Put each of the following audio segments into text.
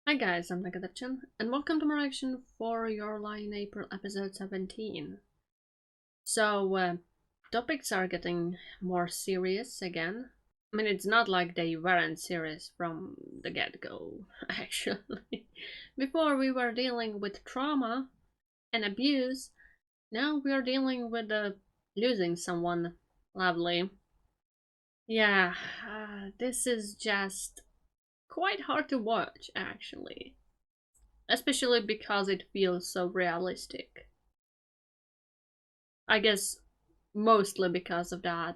Hi guys, I'm Nagadir-chan, and welcome to my reaction for Your Lie in April episode 17. Topics are getting more serious again. I mean, it's not like they weren't serious from the get-go, actually. Before we were dealing with trauma and abuse, now we are dealing with losing someone lovely. Yeah, this is just quite hard to watch, actually. Especially because it feels so realistic. I guess mostly because of that.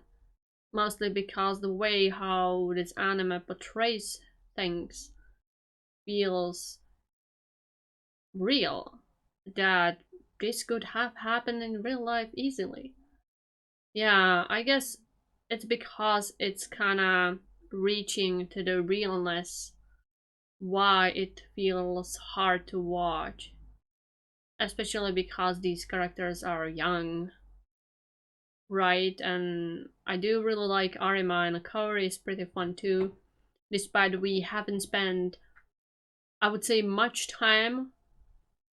Mostly because the way how this anime portrays things feels real. That this could have happened in real life easily. Yeah, I guess it's because it's kinda reaching to the realness why it feels hard to watch. Especially because these characters are young, right? And I do really like Arima, and Kaori is pretty fun too, despite we haven't spent, I would say, much time,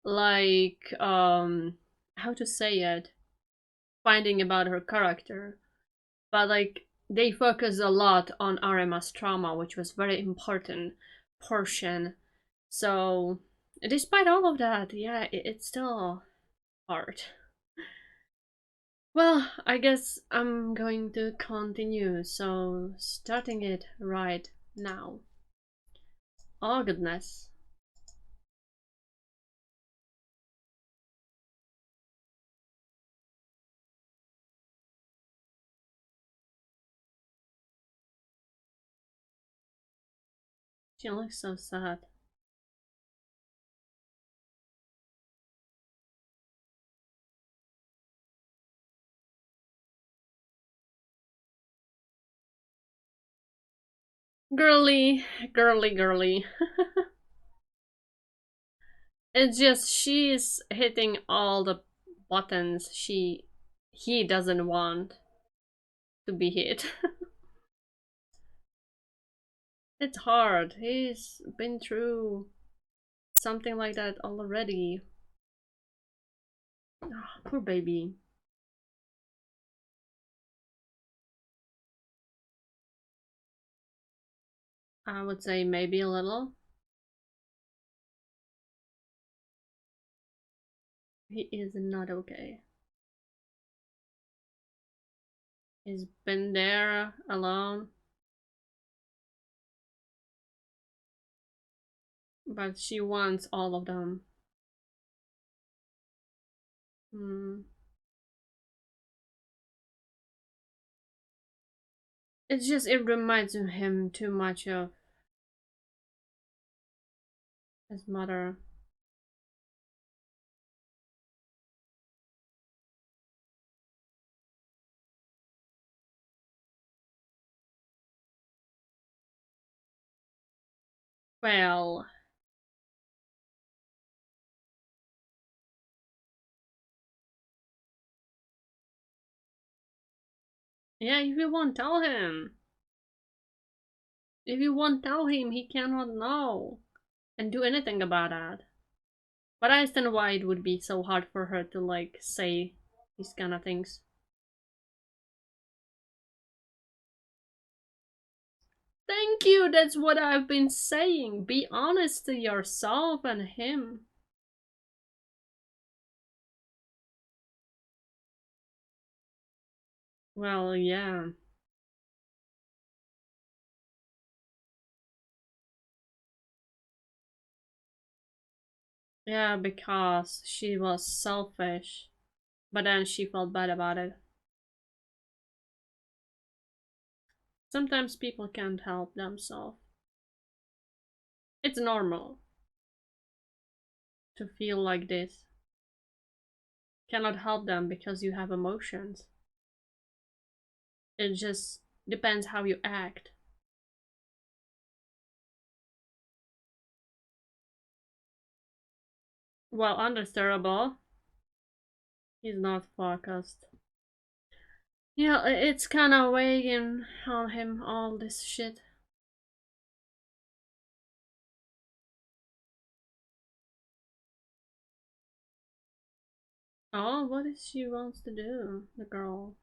like, how to say it, finding about her character. But, like, they focus a lot on Arima's trauma, which was very important portion. So, despite all of that, yeah, it's still hard. Well, I guess I'm going to continue, so starting it right now. Oh goodness. She looks so sad. Girly, girly, girly. It's just she's hitting all the buttons he doesn't want to be hit. It's hard. He's been through something like that already. Oh, poor baby. I would say maybe a little. He is not okay. He's been there alone, but she wants all of them. Hmm. It's just, it reminds him too much of his mother. Well, yeah, if you won't tell him. If you won't tell him, he cannot know and do anything about that. But I understand why it would be so hard for her to, like, say these kind of things. Thank you, that's what I've been saying. Be honest to yourself and him. Well, yeah. Yeah, because she was selfish. But then she felt bad about it. Sometimes people can't help themselves. It's normal to feel like this. Cannot help them because you have emotions. It just depends how you act. Well, understandable. He's not focused. Yeah, it's kind of weighing on him, all this shit. Oh, what is she wants to do, the girl?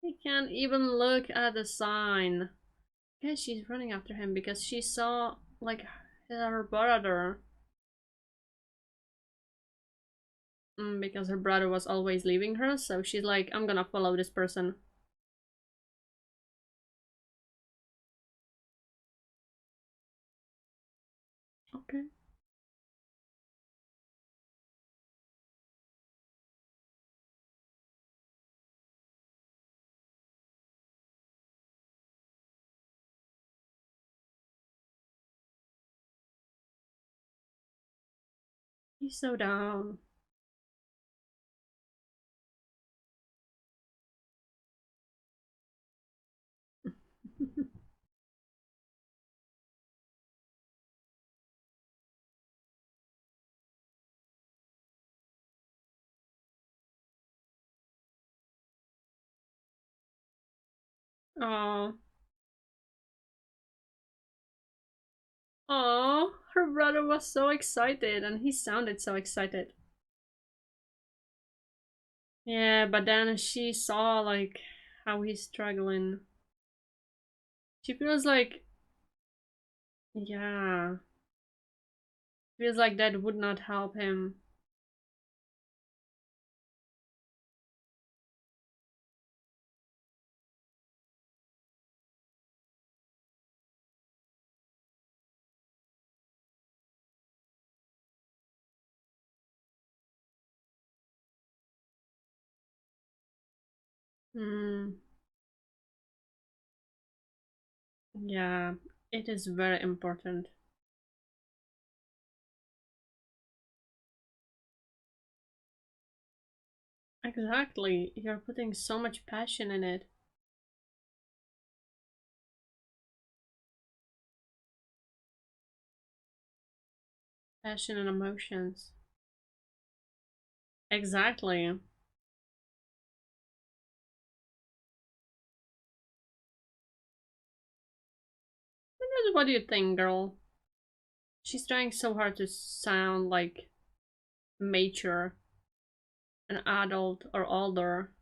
He can't even look at the sign. Okay, she's running after him because she saw, like, her brother. Because her brother was always leaving her, so she's like, I'm gonna follow this person. Okay. He's so down. Oh. Oh, her brother was so excited and he sounded so excited. Yeah, but then she saw like how he's struggling. She feels like, yeah, feels like that would not help him. Hmm. Yeah, it is very important. Exactly. You're putting so much passion in it. Passion and emotions. Exactly. What do you think, girl? She's trying so hard to sound like mature, an adult, or older.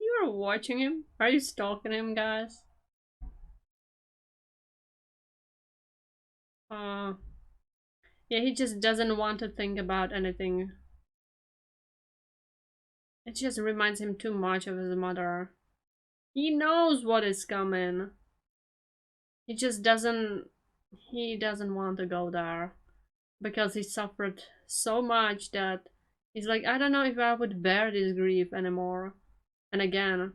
You are watching him? Are you stalking him, guys? Uh, yeah, he just doesn't want to think about anything. It just reminds him too much of his mother. He knows what is coming. He just doesn't. He doesn't want to go there because he suffered so much that he's like, I don't know if I would bear this grief anymore. And again,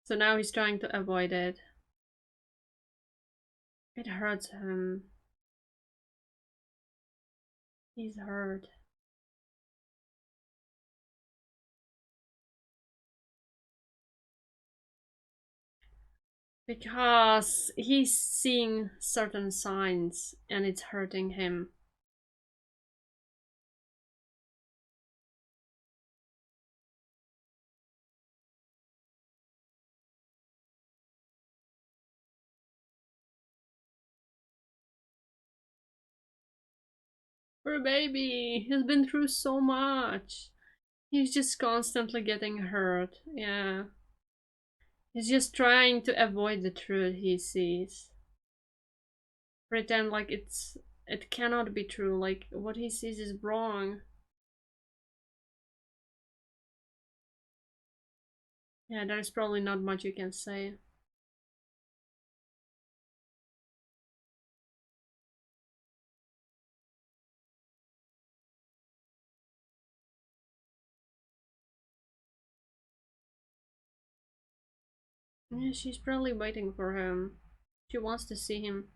so now he's trying to avoid it. It hurts him. He's hurt. Because he's seeing certain signs and it's hurting him. Poor baby, he's been through so much. He's just constantly getting hurt. Yeah. He's just trying to avoid the truth he sees. Pretend like it cannot be true, like what he sees is wrong. Yeah, there's probably not much you can say. Yeah, she's probably waiting for him. She wants to see him.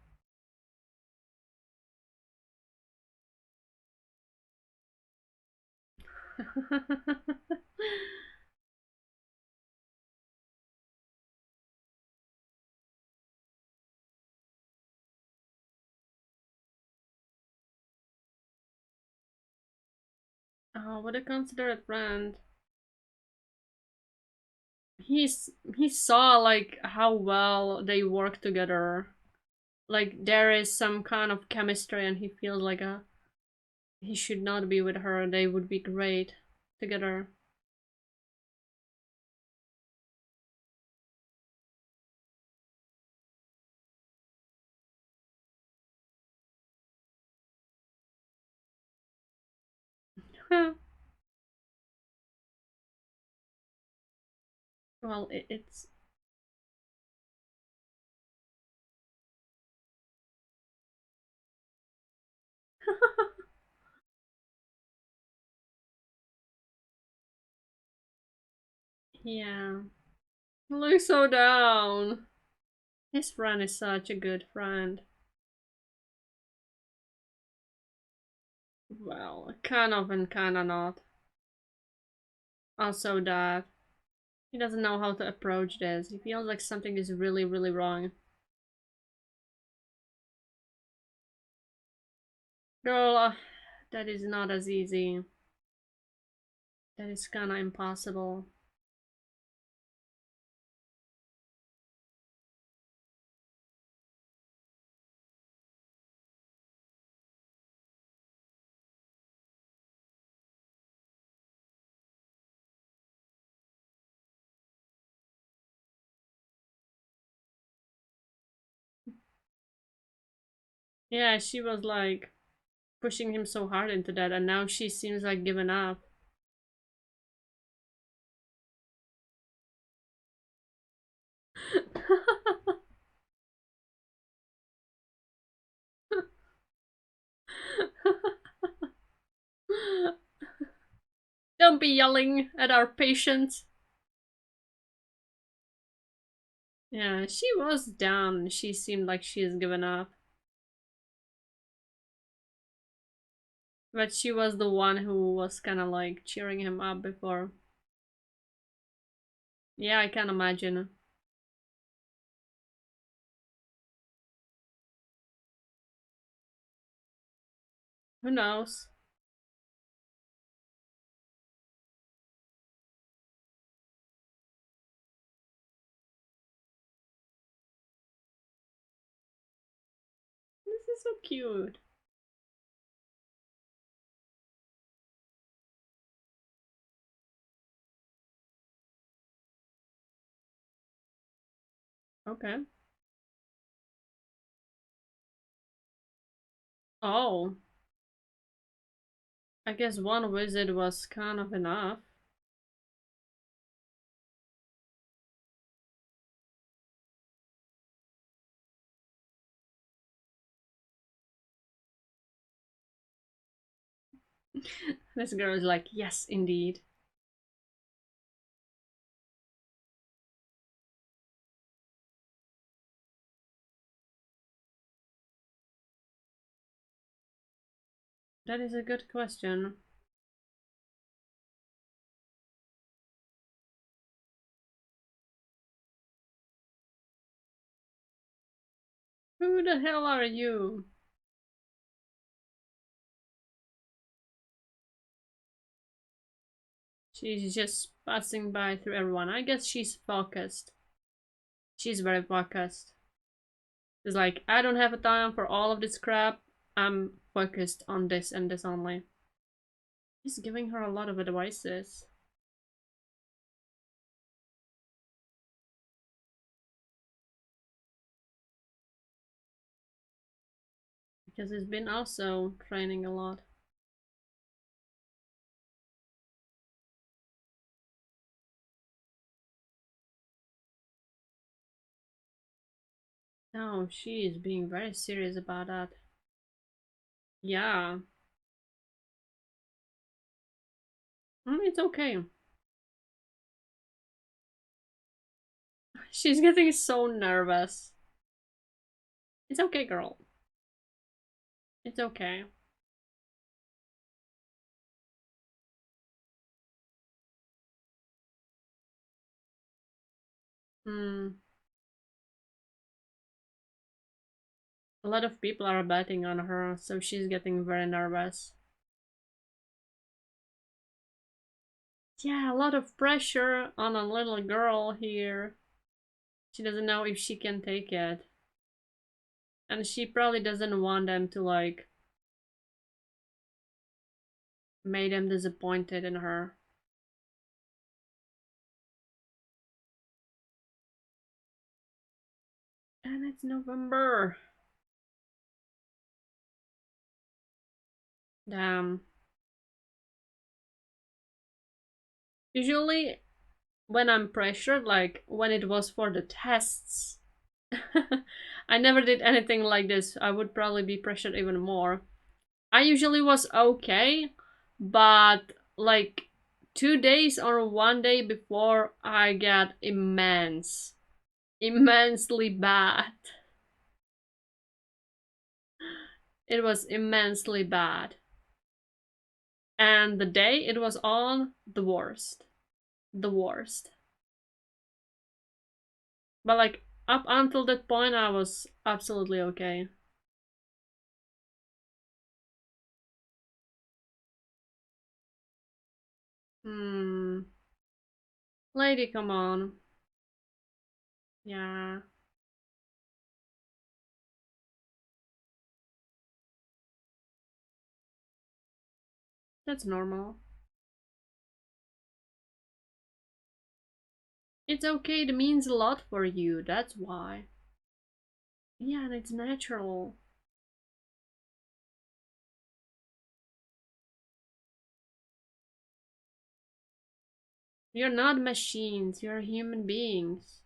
Oh, what a considerate friend. he saw like how well they work together. Like there is some kind of chemistry, and he feels like he should not be with her. They would be great together. Well, it's yeah. Look so down. His friend is such a good friend. Well, kind of and kind of not. Also that he doesn't know how to approach this. He feels like something is really, really wrong. Girl, that is not as easy. That is kinda impossible. Yeah, she was like pushing him so hard into that, and now she seems like giving up. Don't be yelling at our patient. Yeah, she was down. She seemed like she has given up. But she was the one who was kind of like cheering him up before. Yeah, I can imagine. Who knows? This is so cute. Okay. Oh, I guess one visit was kind of enough. This girl is like, yes, indeed. That is a good question. Who the hell are you? She's just passing by through everyone. I guess she's focused. She's very focused. It's like, I don't have a time for all of this crap. I'm focused on this and this only. He's giving her a lot of advices. Because he's been also training a lot. No, she is being very serious about that. Yeah. It's okay. She's getting so nervous. It's okay, girl. It's okay. Hmm. A lot of people are betting on her, so she's getting very nervous. Yeah, a lot of pressure on a little girl here. She doesn't know if she can take it. And she probably doesn't want them to, like, make them disappointed in her. And it's November. Damn. Usually, when I'm pressured, like when it was for the tests, I never did anything like this. I would probably be pressured even more. I usually was okay, but like 2 days or one day before, I got immensely bad. It was immensely bad. And the day it was on, the worst. The worst. But like up until that point, I was absolutely okay. Hmm. Lady, come on. Yeah, that's normal. It's okay, it means a lot for you, that's why. Yeah, and it's natural. You're not machines, you're human beings.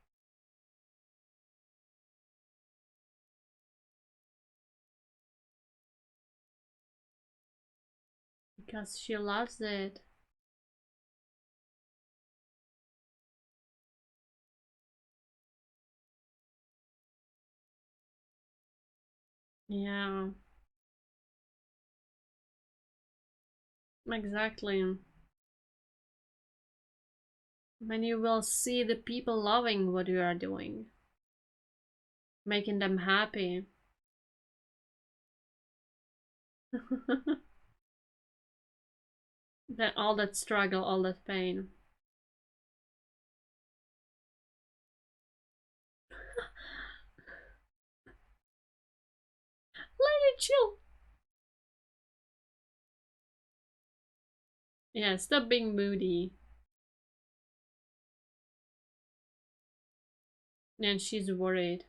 Because she loves it. Yeah, exactly. When you will see the people loving what you are doing, making them happy. That all that struggle, all that pain. Let it chill. Yeah, stop being moody. And she's worried.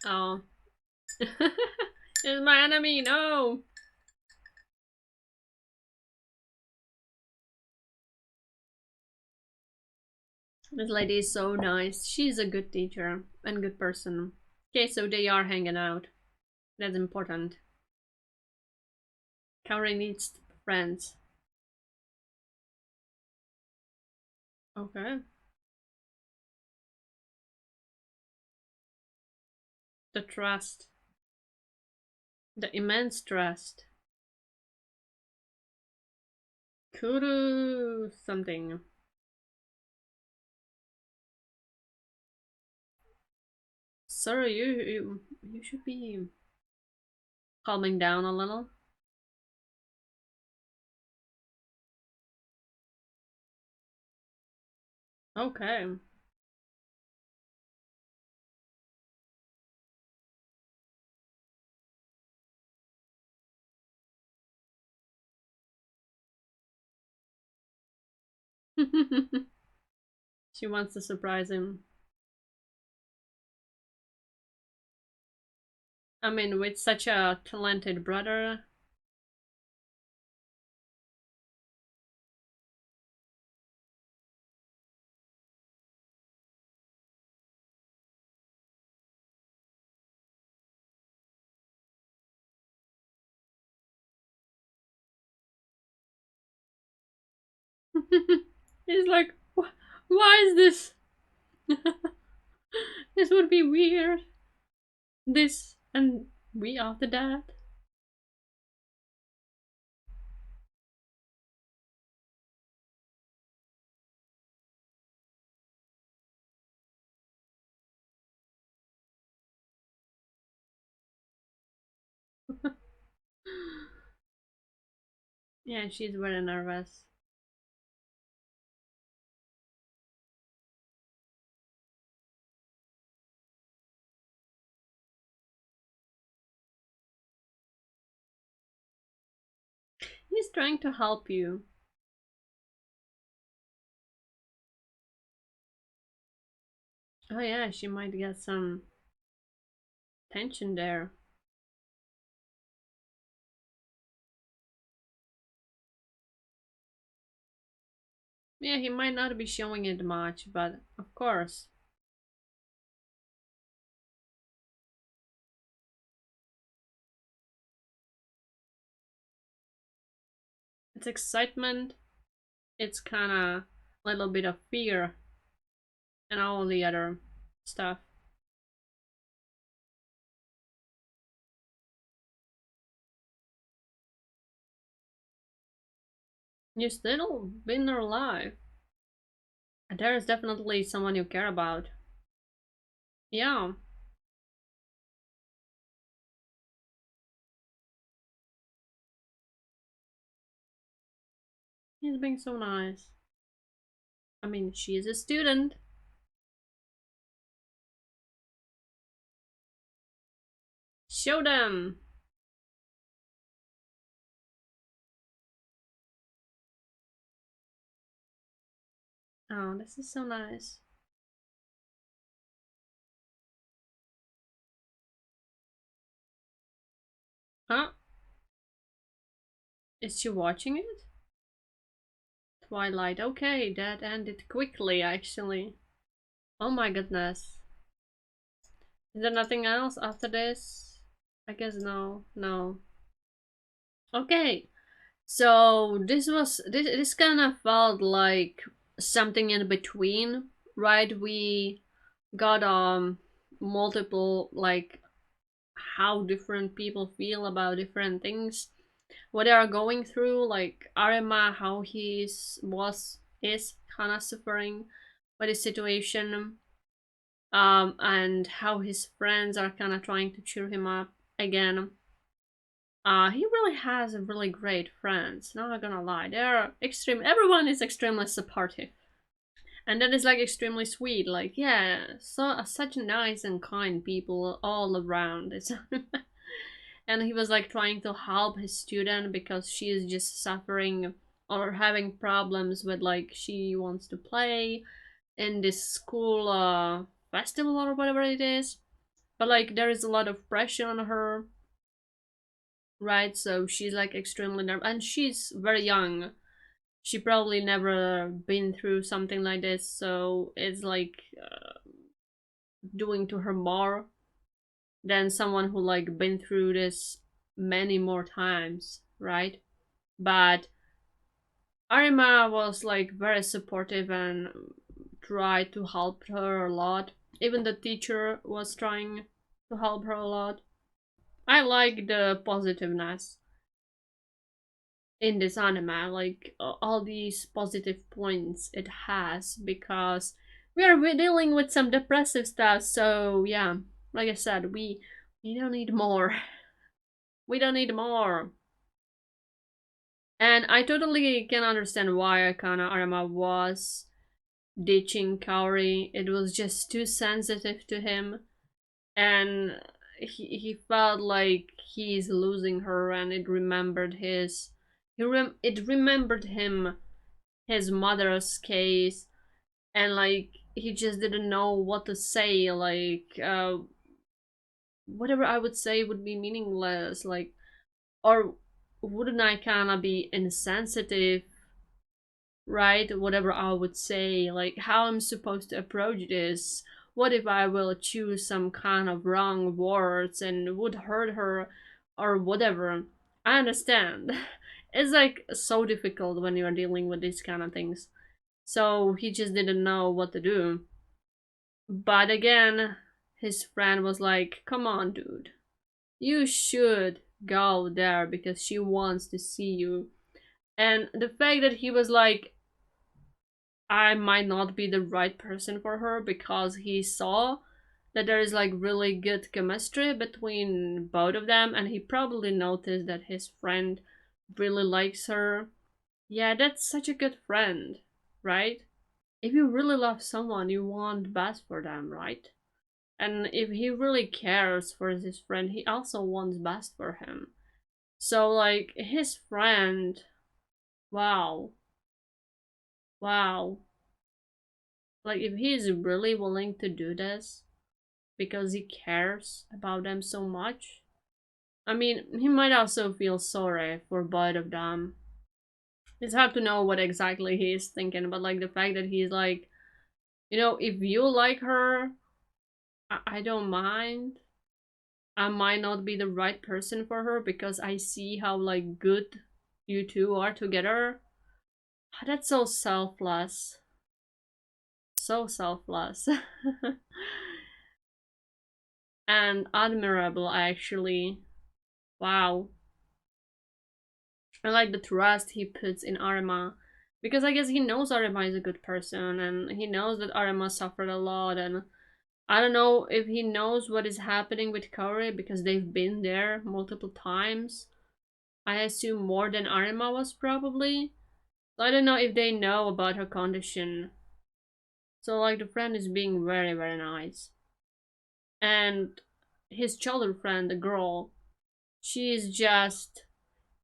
Oh. It's my enemy, no! This lady is so nice. She's a good teacher and good person. Okay, so they are hanging out. That's important. Kaori needs friends. Okay. The trust. The immense trust. Kuru something. Sorry, you should be calming down a little. Okay. She wants to surprise him. I mean, with such a talented brother. He's like, why is this? This would be weird. This and we after that. Yeah, she's very nervous. He's trying to help you. Oh yeah, she might get some tension there. Yeah, he might not be showing it much, but of course. It's excitement, it's kinda a little bit of fear, and all the other stuff. You still been alive. There's definitely someone you care about. Yeah, he's being so nice. I mean, she is a student. Show them! Oh, this is so nice. Huh? Is she watching it? Twilight. Okay, that ended quickly, actually. Oh my goodness. Is there nothing else after this? I guess no. No. Okay. So this kind of felt like something in between, right? We got multiple, like, how different people feel about different things, what they are going through, like Arima, how he's was is kind of suffering by the situation, and how his friends are kind of trying to cheer him up again. He really has a really great friends, not gonna lie, they're extreme, everyone is extremely supportive, and that is like extremely sweet, like, yeah, so such nice and kind people all around. It's and he was like trying to help his student because she is just suffering or having problems with, like, she wants to play in this school festival or whatever it is, but like there is a lot of pressure on her, right? So she's like extremely nervous, and she's very young, she probably never been through something like this, so it's like doing to her more than someone who like been through this many more times, right? But Arima was like very supportive and tried to help her a lot. Even the teacher was trying to help her a lot. I like the positiveness in this anime, like all these positive points it has, because we're dealing with some depressive stuff. So yeah, like I said, we don't need more. We don't need more. And I totally can understand why Akana Arama was ditching Kaori. It was just too sensitive to him, and he felt like he's losing her, and it remembered his it remembered him his mother's case, and like he just didn't know what to say, like whatever I would say would be meaningless, like, or wouldn't I kind of be insensitive, right? Whatever I would say, like how I'm supposed to approach this. What if I will choose some kind of wrong words and would hurt her or whatever? I understand. It's like so difficult when you're dealing with these kind of things. So he just didn't know what to do. But again, his friend was like, come on, dude. You should go there because she wants to see you. And the fact that he was like, I might not be the right person for her because he saw that there is like really good chemistry between both of them, and he probably noticed that his friend really likes her. Yeah, that's such a good friend, right? If you really love someone, you want best for them, right? And if he really cares for his friend, he also wants best for him. So, like, his friend, wow, wow. Like, if he is really willing to do this because he cares about them so much, I mean, he might also feel sorry for both of them. It's hard to know what exactly he is thinking, but like the fact that he's like, if you like her, I don't mind. I might not be the right person for her because I see how like good you two are together. That's so selfless. So selfless. And admirable, actually. Wow. I like the trust he puts in Arima. Because I guess he knows Arima is a good person and he knows that Arima suffered a lot, and I don't know if he knows what is happening with Kaori because they've been there multiple times. I assume more than Arima was probably. So I don't know if they know about her condition. So like the friend is being very, very nice. And his childhood friend, the girl, she's just,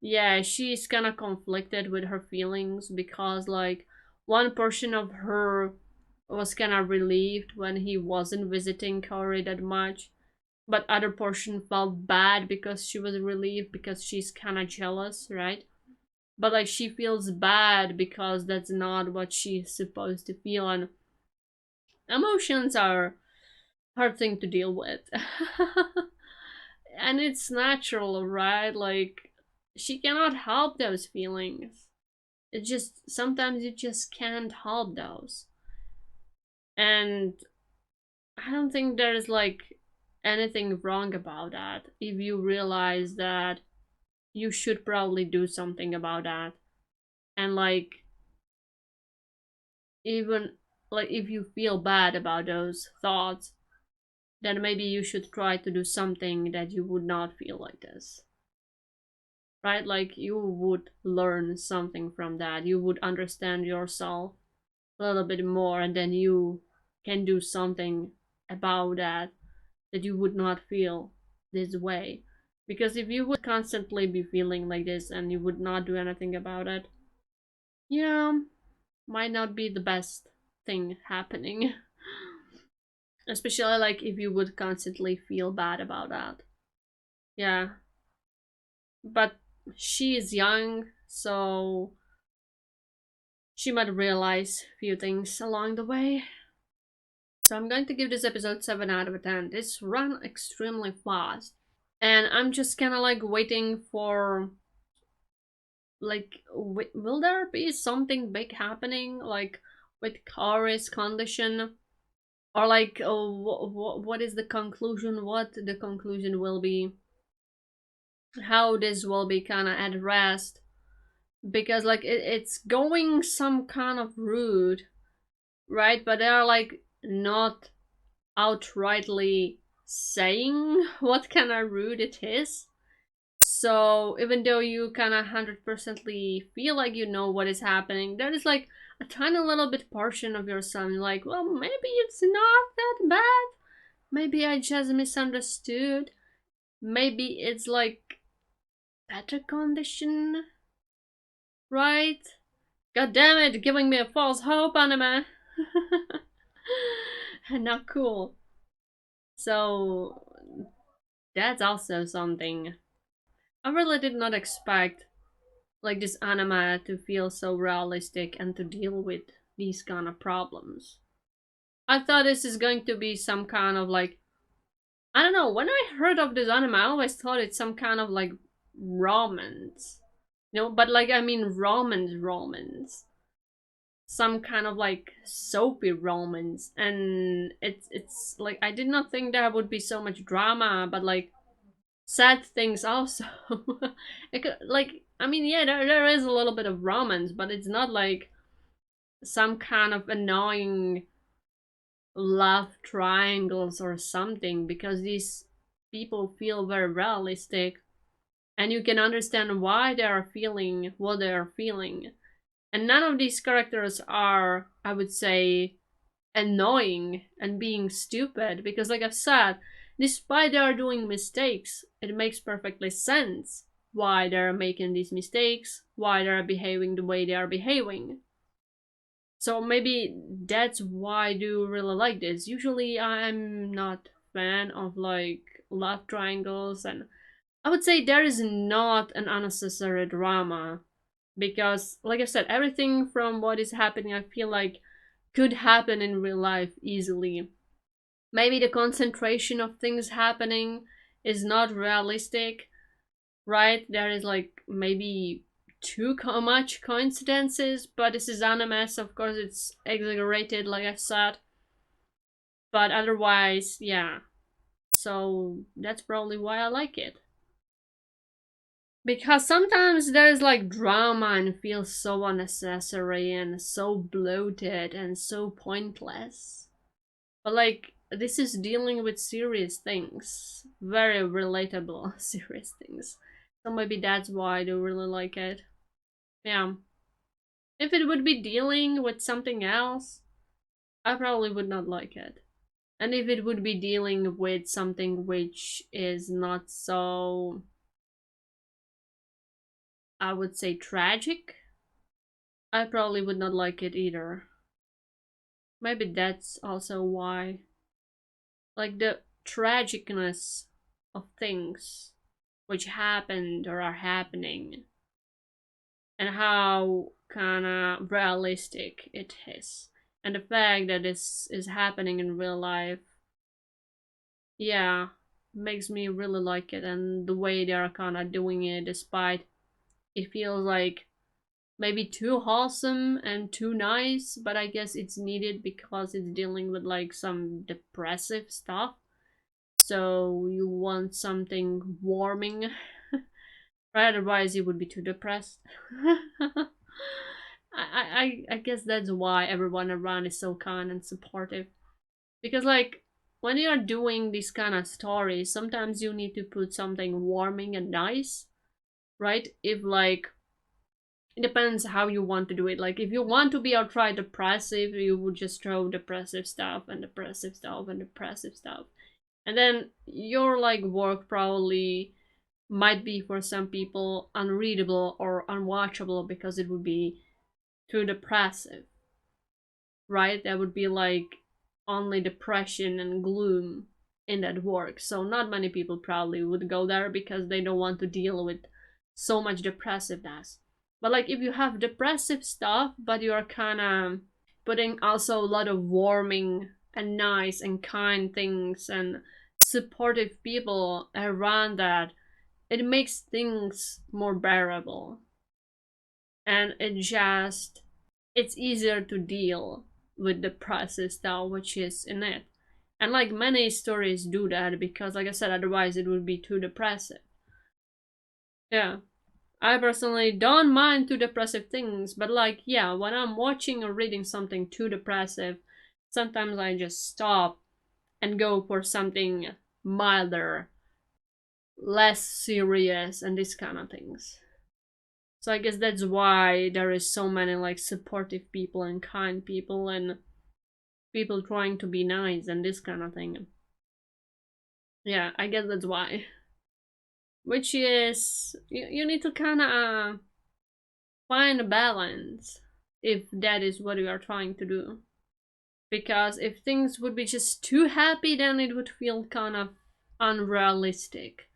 yeah, she's kind of conflicted with her feelings because like one portion of her was kind of relieved when he wasn't visiting Kaori that much, but other portion felt bad because she was relieved because she's kind of jealous, right? But like she feels bad because that's not what she's supposed to feel, and emotions are hard thing to deal with. And it's natural, right? Like she cannot help those feelings. It just sometimes you just can't help those. And I don't think there's like anything wrong about that if you realize that you should probably do something about that. And like even like if you feel bad about those thoughts, then maybe you should try to do something that you would not feel like this, right? Like you would learn something from that, you would understand yourself a little bit more, and then you can do something about that, that you would not feel this way. Because if you would constantly be feeling like this and you would not do anything about it, yeah, might not be the best thing happening. Especially like if you would constantly feel bad about that. Yeah. But she is young, so she might realize a few things along the way. So I'm going to give this episode 7 out of 10. This run extremely fast. And I'm just kind of like waiting for like will there be something big happening like with Kaori's condition, or like what is the conclusion, what the conclusion will be, how this will be kind of addressed, because like it's going some kind of route, right? But they are like not outrightly saying what kind of route it is. So even though you kind of 100%ly feel like you know what is happening, there is like a tiny little bit portion of yourself like, well, maybe it's not that bad. Maybe I just misunderstood. Maybe it's like better condition, right? God damn it, giving me a false hope, anime. Not cool. So that's also something. I really did not expect like this anime to feel so realistic and to deal with these kind of problems. I thought this is going to be some kind of like, I don't know, when I heard of this anime I always thought it's some kind of like romance. But like I mean romance. Some kind of like soapy romance, and it's like I did not think there would be so much drama, but like sad things also. Like I mean, yeah, there is a little bit of romance, but it's not like some kind of annoying love triangles or something, because these people feel very realistic and you can understand why they are feeling what they are feeling. And none of these characters are, I would say, annoying and being stupid, because like I've said, despite they are doing mistakes, it makes perfectly sense why they're making these mistakes, why they're behaving the way they are behaving. So maybe that's why I do really like this. Usually I'm not a fan of like love triangles, and I would say there is not an unnecessary drama, because like I said, everything from what is happening I feel like could happen in real life easily. Maybe the concentration of things happening is not realistic, right? There is like maybe too much coincidences, but this is anime, so of course it's exaggerated, like I said. But otherwise, yeah. So that's probably why I like it. Because sometimes there's like drama and feels so unnecessary and so bloated and so pointless. But like this is dealing with serious things, very relatable serious things. So maybe that's why I do really like it. Yeah. If it would be dealing with something else, I probably would not like it. And if it would be dealing with something which is not so, I would say, tragic, I probably would not like it either. Maybe that's also why. Like the tragicness of things which happened or are happening, and how kinda realistic it is. And the fact that this is happening in real life, yeah, makes me really like it. And the way they are kinda doing it, despite it feels like maybe too wholesome and too nice, but I guess it's needed because it's dealing with like some depressive stuff. So you want something warming, right? Otherwise you would be too depressed. I guess that's why everyone around is so kind and supportive. Because like when you are doing these kind of stories, sometimes you need to put something warming and nice, right? If like it depends how you want to do it. Like if you want to be outright depressive, you would just throw depressive stuff and depressive stuff and depressive stuff. And then your like work probably might be for some people unreadable or unwatchable because it would be too depressive, right? That would be like only depression and gloom in that work. So not many people probably would go there because they don't want to deal with so much depressiveness. But like if you have depressive stuff, but you are kind of putting also a lot of warming and nice and kind things and supportive people around that, it makes things more bearable. And it's easier to deal with the process style which is in it. And like many stories do that, because like I said, otherwise it would be too depressive. Yeah. I personally don't mind too depressive things, but like yeah, when I'm watching or reading something too depressive, sometimes I just stop and go for something milder, less serious, and these kind of things. So I guess that's why there is so many like supportive people and kind people and people trying to be nice and this kind of thing. Yeah, I guess that's why. Which is you need to kind of find a balance if that is what you are trying to do. Because if things would be just too happy, then it would feel kind of unrealistic,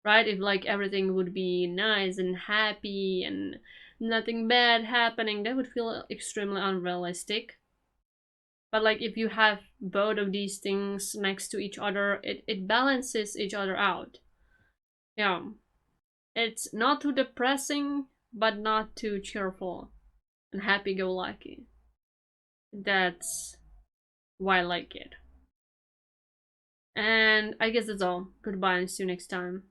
right? If like everything would be nice and happy and nothing bad happening, that would feel extremely unrealistic. But like if you have both of these things next to each other, it balances each other out. Yeah. It's not too depressing, but not too cheerful and happy go lucky. That's why I like it. And I guess that's all. Goodbye and see you next time.